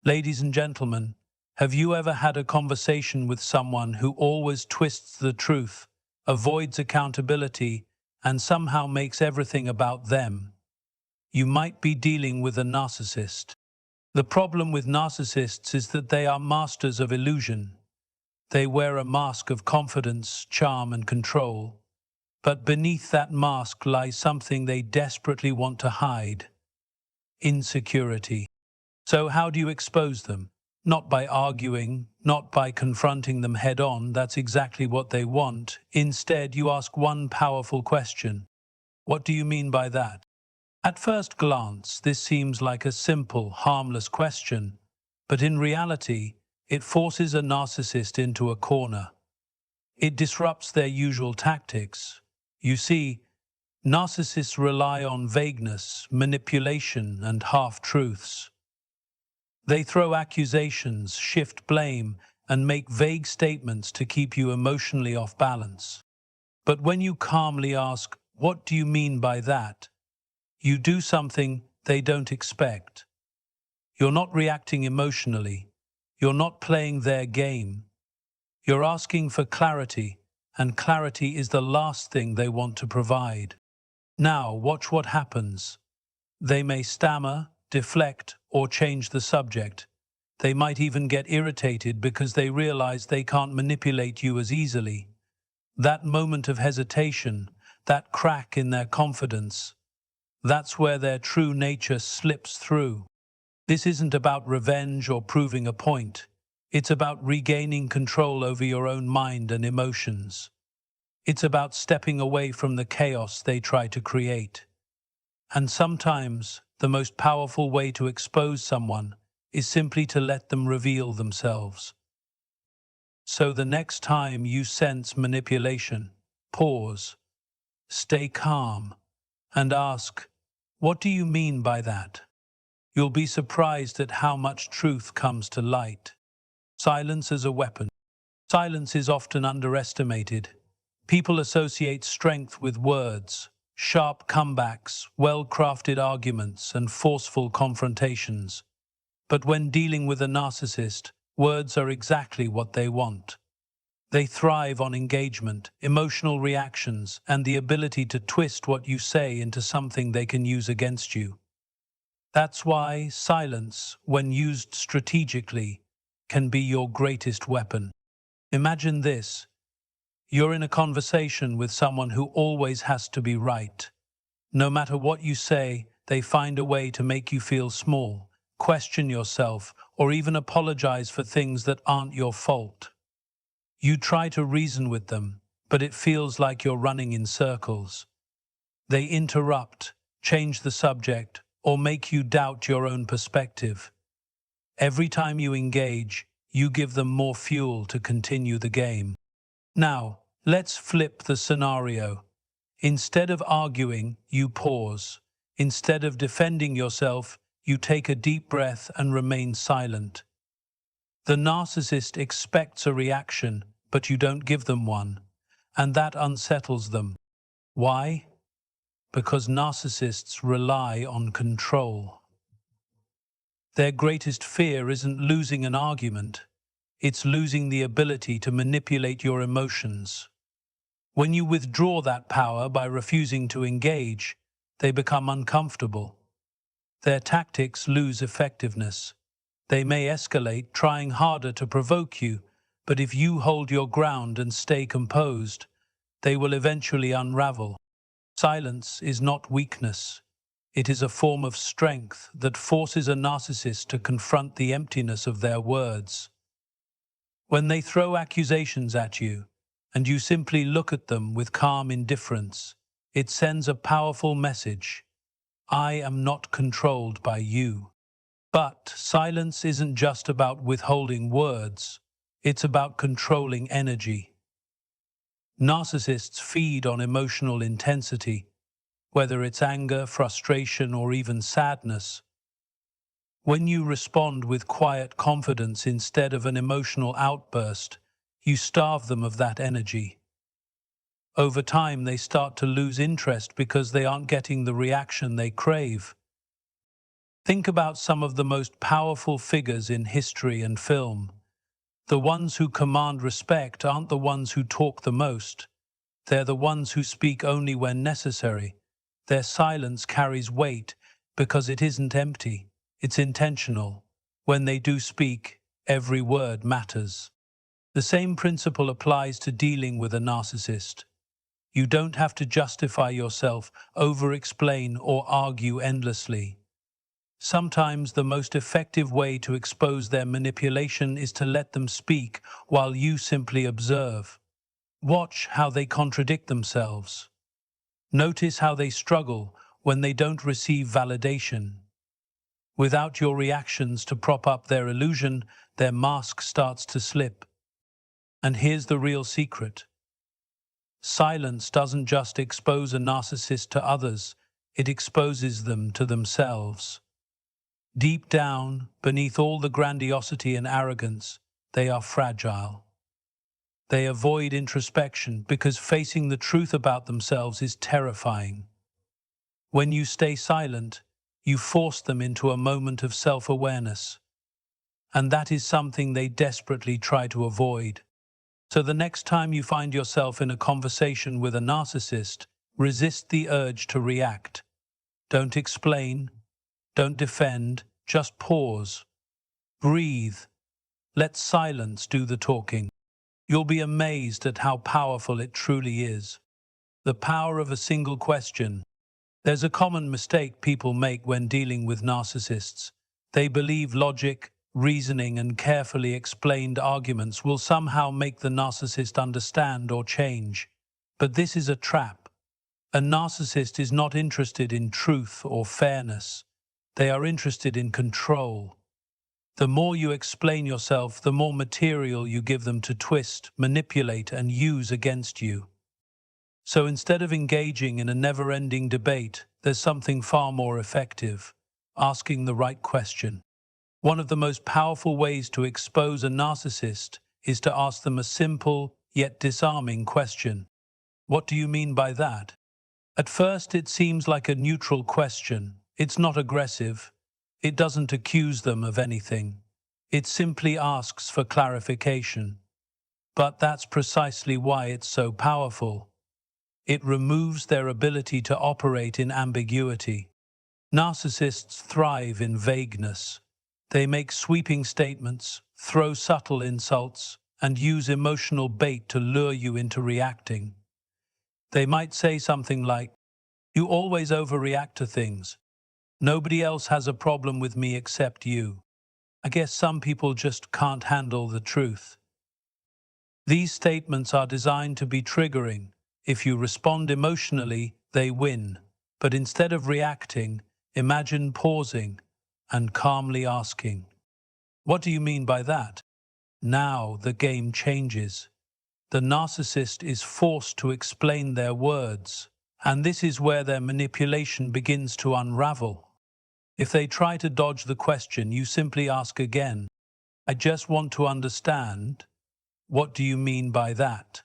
Ladies and gentlemen, have you ever had a conversation with someone who always twists the truth, avoids accountability, and somehow makes everything about them? You might be dealing with a narcissist. The problem with narcissists is that they are masters of illusion. They wear a mask of confidence, charm, and control. But beneath that mask lies something they desperately want to hide: insecurity. So how do you expose them? Not by arguing, not by confronting them head on. That's exactly what they want. Instead, you ask one powerful question. What do you mean by that? At first glance, this seems like a simple, harmless question, but in reality, it forces a narcissist into a corner. It disrupts their usual tactics. You see, narcissists rely on vagueness, manipulation, and half-truths. They throw accusations, shift blame, and make vague statements to keep you emotionally off balance. But when you calmly ask, "What do you mean by that?" you do something they don't expect. You're not reacting emotionally. You're not playing their game. You're asking for clarity, and clarity is the last thing they want to provide. Now, watch what happens. They may stammer, deflect, or change the subject. They might even get irritated because they realize they can't manipulate you as easily. That moment of hesitation, that crack in their confidence, that's where their true nature slips through. This isn't about revenge or proving a point. It's about regaining control over your own mind and emotions. It's about stepping away from the chaos they try to create. And sometimes, the most powerful way to expose someone is simply to let them reveal themselves. So the next time you sense manipulation, pause, stay calm, and ask, "What do you mean by that?" You'll be surprised at how much truth comes to light. Silence as a weapon. Silence is often underestimated. People associate strength with words, sharp comebacks, well-crafted arguments, and forceful confrontations. But when dealing with a narcissist, words are exactly what they want. They thrive on engagement, emotional reactions, and the ability to twist what you say into something they can use against you. That's why silence, when used strategically, can be your greatest weapon. Imagine this. You're in a conversation with someone who always has to be right. No matter what you say, they find a way to make you feel small, question yourself, or even apologize for things that aren't your fault. You try to reason with them, but it feels like you're running in circles. They interrupt, change the subject, or make you doubt your own perspective. Every time you engage, you give them more fuel to continue the game. Now, let's flip the scenario. Instead of arguing, you pause. Instead of defending yourself, you take a deep breath and remain silent. The narcissist expects a reaction, but you don't give them one, and that unsettles them. Why? Because narcissists rely on control. Their greatest fear isn't losing an argument, it's losing the ability to manipulate your emotions. When you withdraw that power by refusing to engage, they become uncomfortable. Their tactics lose effectiveness. They may escalate, trying harder to provoke you, but if you hold your ground and stay composed, they will eventually unravel. Silence is not weakness. It is a form of strength that forces a narcissist to confront the emptiness of their words. When they throw accusations at you, and you simply look at them with calm indifference, it sends a powerful message: I am not controlled by you. But silence isn't just about withholding words, it's about controlling energy. Narcissists feed on emotional intensity, whether it's anger, frustration, or even sadness. When you respond with quiet confidence instead of an emotional outburst, you starve them of that energy. Over time, they start to lose interest because they aren't getting the reaction they crave. Think about some of the most powerful figures in history and film. The ones who command respect aren't the ones who talk the most. They're the ones who speak only when necessary. Their silence carries weight because it isn't empty, it's intentional. When they do speak, every word matters. The same principle applies to dealing with a narcissist. You don't have to justify yourself, over-explain, or argue endlessly. Sometimes the most effective way to expose their manipulation is to let them speak while you simply observe. Watch how they contradict themselves. Notice how they struggle when they don't receive validation. Without your reactions to prop up their illusion, their mask starts to slip. And here's the real secret. Silence doesn't just expose a narcissist to others, it exposes them to themselves. Deep down, beneath all the grandiosity and arrogance, they are fragile. They avoid introspection because facing the truth about themselves is terrifying. When you stay silent, you force them into a moment of self-awareness. And that is something they desperately try to avoid. So the next time you find yourself in a conversation with a narcissist, resist the urge to react. Don't explain, don't defend, just pause. Breathe. Let silence do the talking. You'll be amazed at how powerful it truly is. The power of a single question. There's a common mistake people make when dealing with narcissists. They believe logic, reasoning, and carefully explained arguments will somehow make the narcissist understand or change. But this is a trap. A narcissist is not interested in truth or fairness. They are interested in control. The more you explain yourself, the more material you give them to twist, manipulate, and use against you. So instead of engaging in a never-ending debate, there's something far more effective: asking the right question. One of the most powerful ways to expose a narcissist is to ask them a simple yet disarming question. What do you mean by that? At first, it seems like a neutral question. It's not aggressive. It doesn't accuse them of anything. It simply asks for clarification. But that's precisely why it's so powerful. It removes their ability to operate in ambiguity. Narcissists thrive in vagueness. They make sweeping statements, throw subtle insults, and use emotional bait to lure you into reacting. They might say something like, "You always overreact to things. Nobody else has a problem with me except you. I guess some people just can't handle the truth." These statements are designed to be triggering. If you respond emotionally, they win. But instead of reacting, imagine pausing and calmly asking, "What do you mean by that?" Now the game changes. The narcissist is forced to explain their words, and this is where their manipulation begins to unravel. If they try to dodge the question, you simply ask again, "I just want to understand. What do you mean by that?"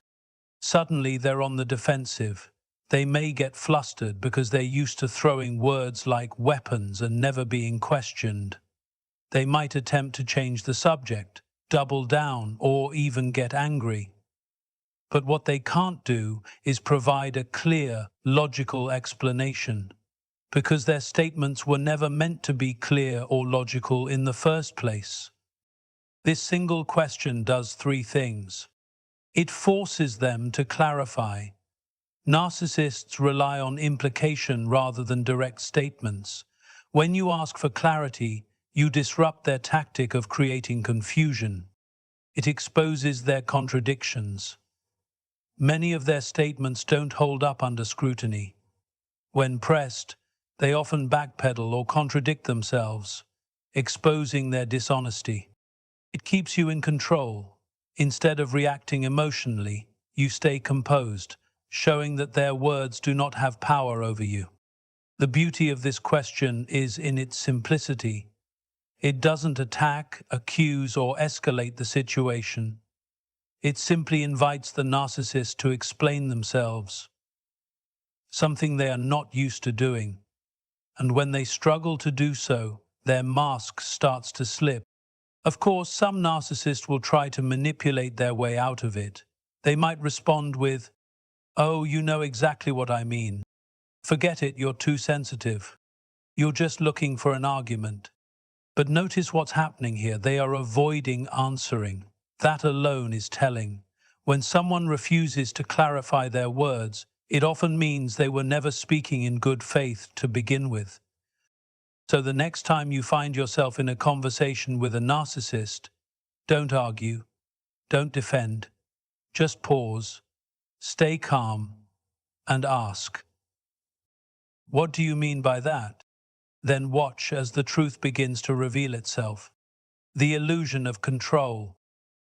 Suddenly they're on the defensive. They may get flustered because they're used to throwing words like weapons and never being questioned. They might attempt to change the subject, double down, or even get angry. But what they can't do is provide a clear, logical explanation, because their statements were never meant to be clear or logical in the first place. This single question does three things. It forces them to clarify. Narcissists rely on implication rather than direct statements. When you ask for clarity, you disrupt their tactic of creating confusion. It exposes their contradictions. Many of their statements don't hold up under scrutiny. When pressed, they often backpedal or contradict themselves, exposing their dishonesty. It keeps you in control. Instead of reacting emotionally, you stay composed, showing that their words do not have power over you. The beauty of this question is in its simplicity. It doesn't attack, accuse, or escalate the situation. It simply invites the narcissist to explain themselves, something they are not used to doing. And when they struggle to do so, their mask starts to slip. Of course, some narcissists will try to manipulate their way out of it. They might respond with, "Oh, you know exactly what I mean. Forget it, you're too sensitive. You're just looking for an argument." But notice what's happening here. They are avoiding answering. That alone is telling. When someone refuses to clarify their words, it often means they were never speaking in good faith to begin with. So the next time you find yourself in a conversation with a narcissist, don't argue, don't defend, just pause, stay calm, and ask, "What do you mean by that?" Then watch as the truth begins to reveal itself. The illusion of control.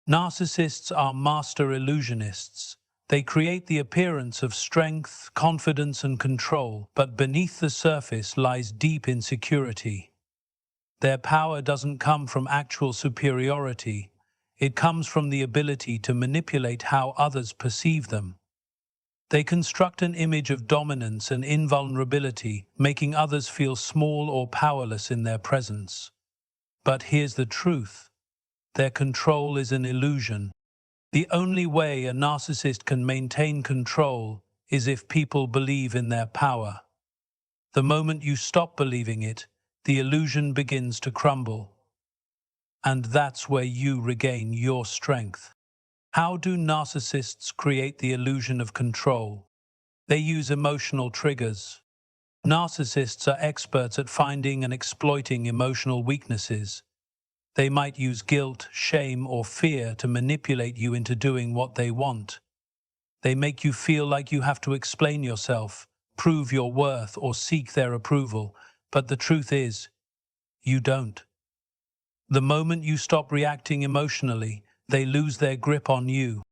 Narcissists are master illusionists. They create the appearance of strength, confidence, and control, but beneath the surface lies deep insecurity. Their power doesn't come from actual superiority. It comes from the ability to manipulate how others perceive them. They construct an image of dominance and invulnerability, making others feel small or powerless in their presence. But here's the truth. Their control is an illusion. The only way a narcissist can maintain control is if people believe in their power. The moment you stop believing it, the illusion begins to crumble. And that's where you regain your strength. How do narcissists create the illusion of control? They use emotional triggers. Narcissists are experts at finding and exploiting emotional weaknesses. They might use guilt, shame, or fear to manipulate you into doing what they want. They make you feel like you have to explain yourself, prove your worth, or seek their approval. But the truth is, you don't. The moment you stop reacting emotionally, they lose their grip on you.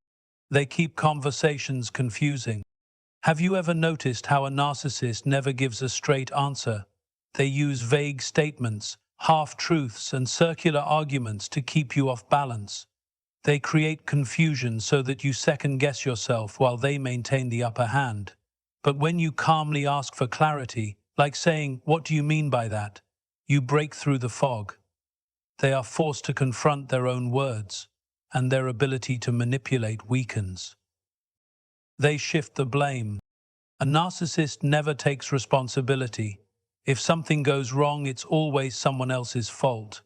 They keep conversations confusing. Have you ever noticed how a narcissist never gives a straight answer? They use vague statements, half-truths, and circular arguments to keep you off balance. They create confusion so that you second-guess yourself while they maintain the upper hand. But when you calmly ask for clarity, like saying, "What do you mean by that?" you break through the fog. They are forced to confront their own words, and their ability to manipulate weakens. They shift the blame. A narcissist never takes responsibility. If something goes wrong, it's always someone else's fault.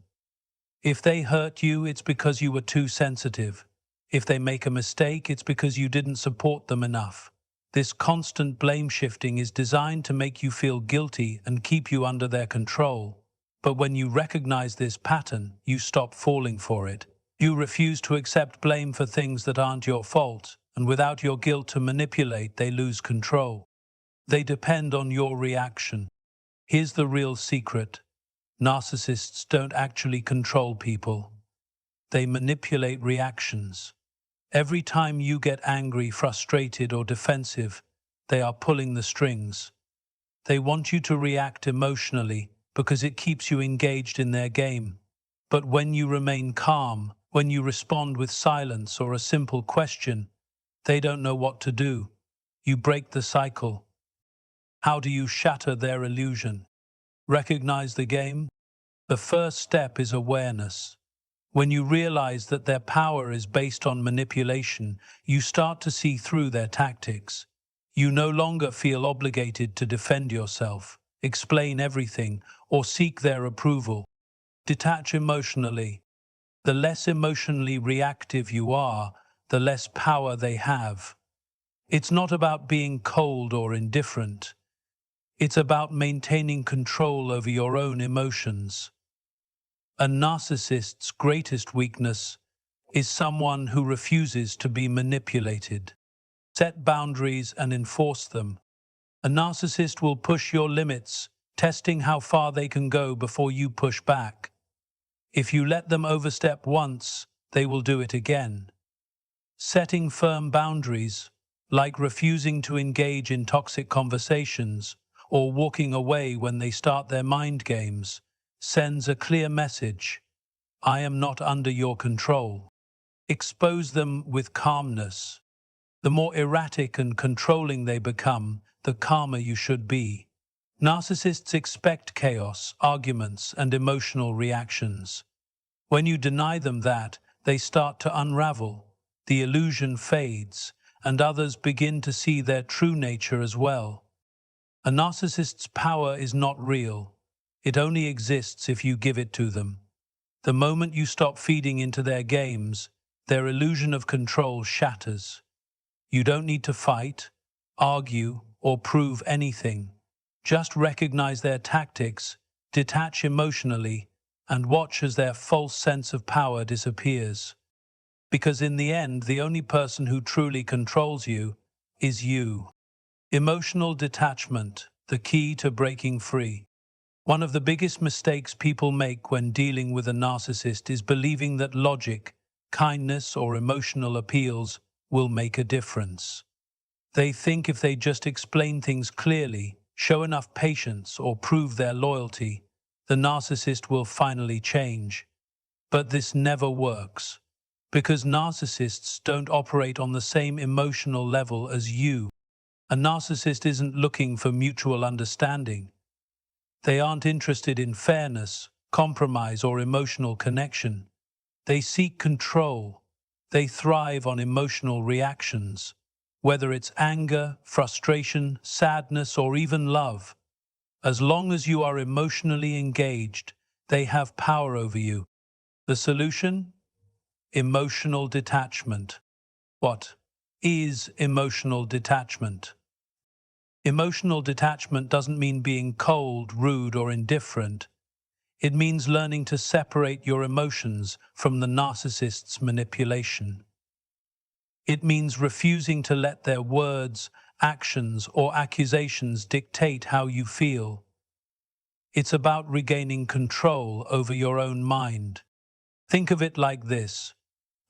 If they hurt you, it's because you were too sensitive. If they make a mistake, it's because you didn't support them enough. This constant blame shifting is designed to make you feel guilty and keep you under their control. But when you recognize this pattern, you stop falling for it. You refuse to accept blame for things that aren't your fault, and without your guilt to manipulate, they lose control. They depend on your reaction. Here's the real secret. Narcissists don't actually control people. They manipulate reactions. Every time you get angry, frustrated, or defensive, they are pulling the strings. They want you to react emotionally because it keeps you engaged in their game. But when you remain calm, when you respond with silence or a simple question, they don't know what to do. You break the cycle. How do you shatter their illusion? Recognize the game? The first step is awareness. When you realize that their power is based on manipulation, you start to see through their tactics. You no longer feel obligated to defend yourself, explain everything, or seek their approval. Detach emotionally. The less emotionally reactive you are, the less power they have. It's not about being cold or indifferent. It's about maintaining control over your own emotions. A narcissist's greatest weakness is someone who refuses to be manipulated. Set boundaries and enforce them. A narcissist will push your limits, testing how far they can go before you push back. If you let them overstep once, they will do it again. Setting firm boundaries, like refusing to engage in toxic conversations or walking away when they start their mind games, sends a clear message: I am not under your control. Expose them with calmness. The more erratic and controlling they become, the calmer you should be. Narcissists expect chaos, arguments, and emotional reactions. When you deny them that, they start to unravel, the illusion fades, and others begin to see their true nature as well. A narcissist's power is not real. It only exists if you give it to them. The moment you stop feeding into their games, their illusion of control shatters. You don't need to fight, argue, or prove anything. Just recognize their tactics, detach emotionally, and watch as their false sense of power disappears. Because in the end, the only person who truly controls you is you. Emotional detachment, the key to breaking free. One of the biggest mistakes people make when dealing with a narcissist is believing that logic, kindness, or emotional appeals will make a difference. They think if they just explain things clearly, show enough patience, or prove their loyalty, the narcissist will finally change. But this never works, because narcissists don't operate on the same emotional level as you. A narcissist isn't looking for mutual understanding. They aren't interested in fairness, compromise, or emotional connection. They seek control. They thrive on emotional reactions, whether it's anger, frustration, sadness, or even love. As long as you are emotionally engaged, they have power over you. The solution? Emotional detachment. What is emotional detachment? Emotional detachment doesn't mean being cold, rude, or indifferent. It means learning to separate your emotions from the narcissist's manipulation. It means refusing to let their words, actions, or accusations dictate how you feel. It's about regaining control over your own mind. Think of it like this.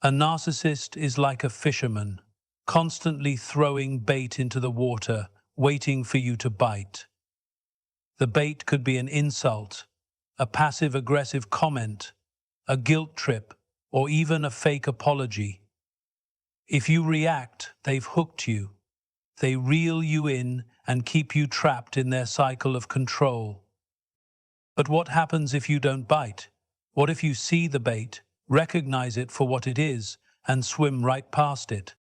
A narcissist is like a fisherman, constantly throwing bait into the water, waiting for you to bite. The bait could be an insult, a passive-aggressive comment, a guilt trip, or even a fake apology. If you react, they've hooked you. They reel you in and keep you trapped in their cycle of control. But what happens if you don't bite? What if you see the bait, recognize it for what it is, and swim right past it?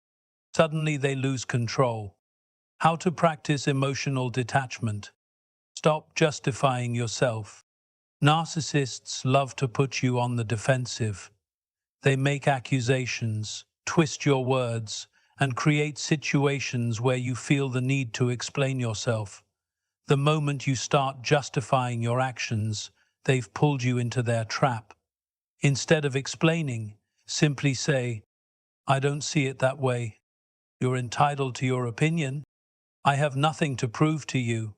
Suddenly they lose control. How to practice emotional detachment. Stop justifying yourself. Narcissists love to put you on the defensive. They make accusations, twist your words, and create situations where you feel the need to explain yourself. The moment you start justifying your actions, they've pulled you into their trap. Instead of explaining, simply say, "I don't see it that way. You're entitled to your opinion. I have nothing to prove to you."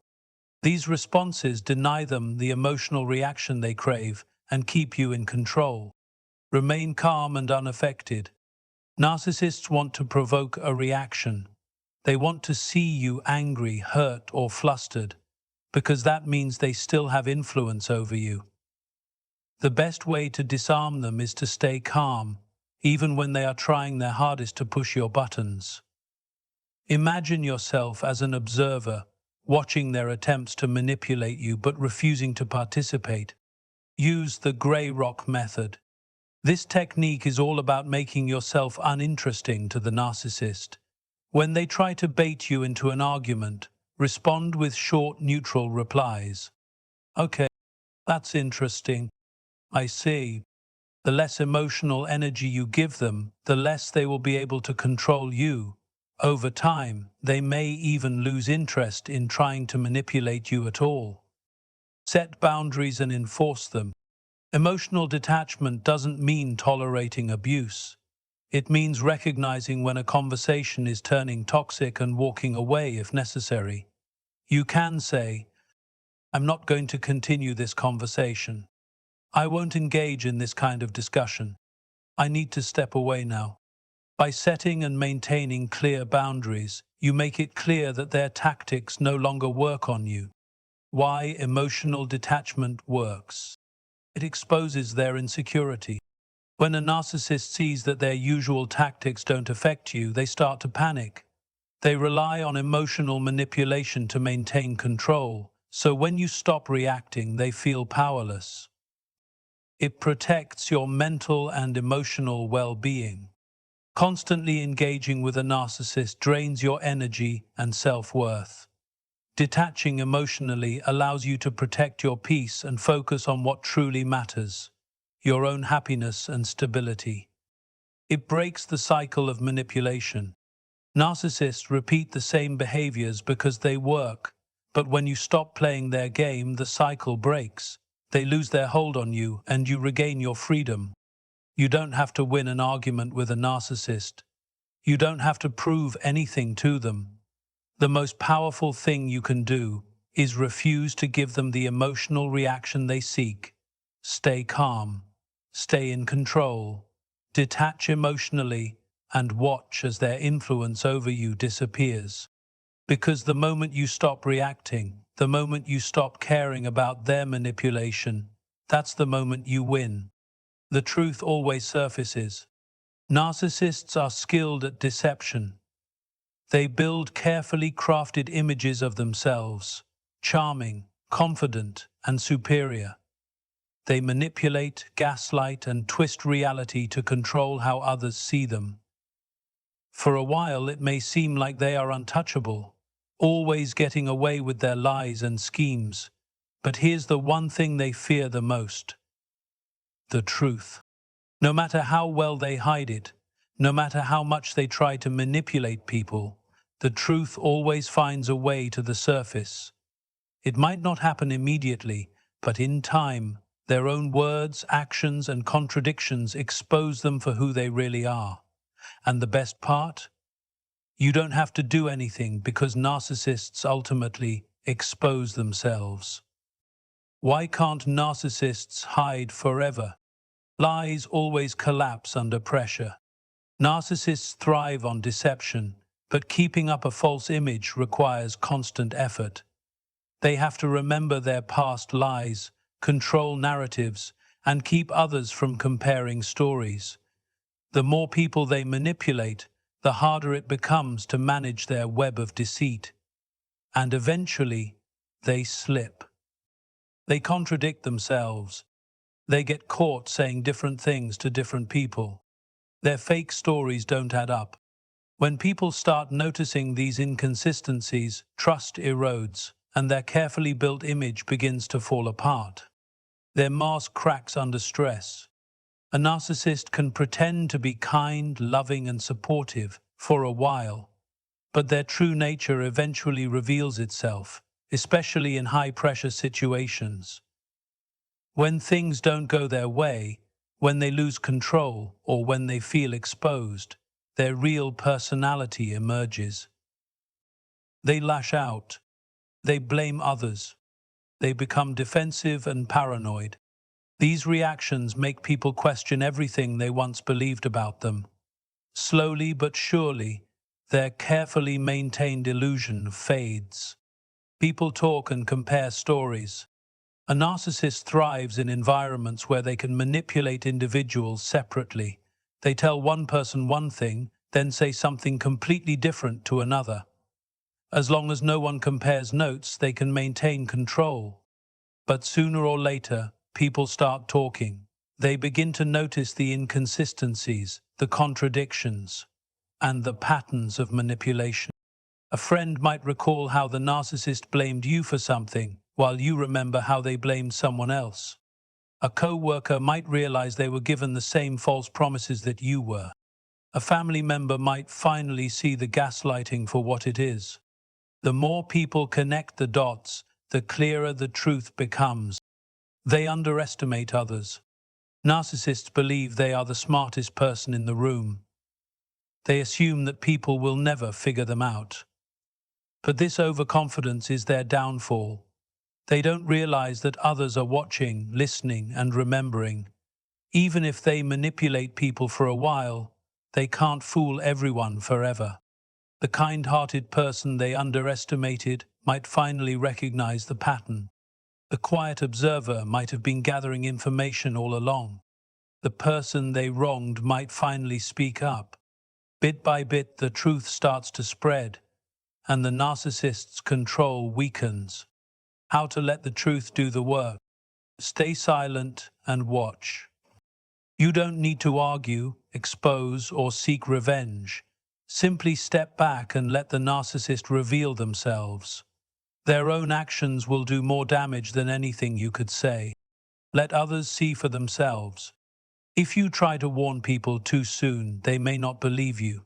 These responses deny them the emotional reaction they crave and keep you in control. Remain calm and unaffected. Narcissists want to provoke a reaction. They want to see you angry, hurt, or flustered, because that means they still have influence over you. The best way to disarm them is to stay calm, even when they are trying their hardest to push your buttons. Imagine yourself as an observer, watching their attempts to manipulate you but refusing to participate. Use the grey rock method. This technique is all about making yourself uninteresting to the narcissist. When they try to bait you into an argument, respond with short, neutral replies. "Okay, that's interesting. I see." The less emotional energy you give them, the less they will be able to control you. Over time, they may even lose interest in trying to manipulate you at all. Set boundaries and enforce them. Emotional detachment doesn't mean tolerating abuse. It means recognizing when a conversation is turning toxic and walking away if necessary. You can say, "I'm not going to continue this conversation. I won't engage in this kind of discussion. I need to step away now." By setting and maintaining clear boundaries, you make it clear that their tactics no longer work on you. Why emotional detachment works. It exposes their insecurity. When a narcissist sees that their usual tactics don't affect you, they start to panic. They rely on emotional manipulation to maintain control, So when you stop reacting, they feel powerless. It protects your mental and emotional well-being. Constantly engaging with a narcissist drains your energy and self-worth. Detaching emotionally allows you to protect your peace and focus on what truly matters, your own happiness and stability. It breaks the cycle of manipulation. Narcissists repeat the same behaviors because they work, but when you stop playing their game, the cycle breaks. They lose their hold on you and you regain your freedom. You don't have to win an argument with a narcissist. You don't have to prove anything to them. The most powerful thing you can do is refuse to give them the emotional reaction they seek. Stay calm, stay in control, detach emotionally, and watch as their influence over you disappears. Because the moment you stop reacting, the moment you stop caring about their manipulation, that's the moment you win. The truth always surfaces. Narcissists are skilled at deception. They build carefully crafted images of themselves, charming, confident, and superior. They manipulate, gaslight, and twist reality to control how others see them. For a while, it may seem like they are untouchable, always getting away with their lies and schemes. But here's the one thing they fear the most: the truth. No matter how well they hide it, no matter how much they try to manipulate people, the truth always finds a way to the surface. It might not happen immediately, but in time, their own words, actions, and contradictions expose them for who they really are. And the best part? You don't have to do anything because narcissists ultimately expose themselves. Why can't narcissists hide forever? Lies always collapse under pressure. Narcissists thrive on deception, but keeping up a false image requires constant effort. They have to remember their past lies, control narratives, and keep others from comparing stories. The more people they manipulate, the harder it becomes to manage their web of deceit. And eventually, they slip. They contradict themselves. They get caught saying different things to different people. Their fake stories don't add up. When people start noticing these inconsistencies, trust erodes, and their carefully built image begins to fall apart. Their mask cracks under stress. A narcissist can pretend to be kind, loving, and supportive for a while, but their true nature eventually reveals itself, especially in high-pressure situations. When things don't go their way, when they lose control, or when they feel exposed, their real personality emerges. They lash out. They blame others. They become defensive and paranoid. These reactions make people question everything they once believed about them. Slowly but surely, their carefully maintained illusion fades. People talk and compare stories. A narcissist thrives in environments where they can manipulate individuals separately. They tell one person one thing, then say something completely different to another. As long as no one compares notes, they can maintain control. But sooner or later, people start talking. They begin to notice the inconsistencies, the contradictions, and the patterns of manipulation. A friend might recall how the narcissist blamed you for something, while you remember how they blamed someone else. A co-worker might realize they were given the same false promises that you were. A family member might finally see the gaslighting for what it is. The more people connect the dots, the clearer the truth becomes. They underestimate others. Narcissists believe they are the smartest person in the room. They assume that people will never figure them out. But this overconfidence is their downfall. They don't realize that others are watching, listening, and remembering. Even if they manipulate people for a while, they can't fool everyone forever. The kind-hearted person they underestimated might finally recognize the pattern. The quiet observer might have been gathering information all along. The person they wronged might finally speak up. Bit by bit, the truth starts to spread, and the narcissist's control weakens. How to let the truth do the work. Stay silent and watch. You don't need to argue, expose, or seek revenge. Simply step back and let the narcissist reveal themselves. Their own actions will do more damage than anything you could say. Let others see for themselves. If you try to warn people too soon, they may not believe you.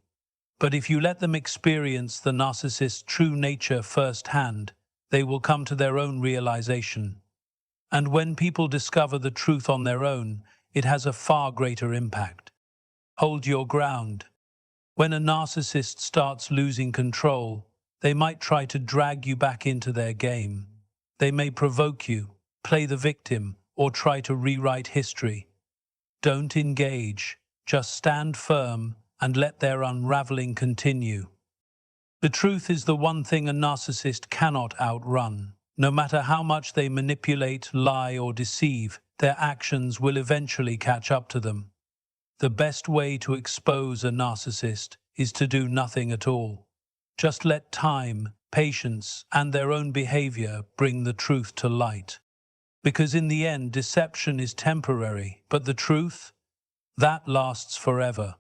But if you let them experience the narcissist's true nature firsthand, they will come to their own realization. And when people discover the truth on their own, it has a far greater impact. Hold your ground. When a narcissist starts losing control, they might try to drag you back into their game. They may provoke you, play the victim, or try to rewrite history. Don't engage, just stand firm and let their unraveling continue. The truth is the one thing a narcissist cannot outrun. No matter how much they manipulate, lie, or deceive, their actions will eventually catch up to them. The best way to expose a narcissist is to do nothing at all. Just let time, patience, and their own behavior bring the truth to light. Because in the end, deception is temporary, but the truth, that lasts forever.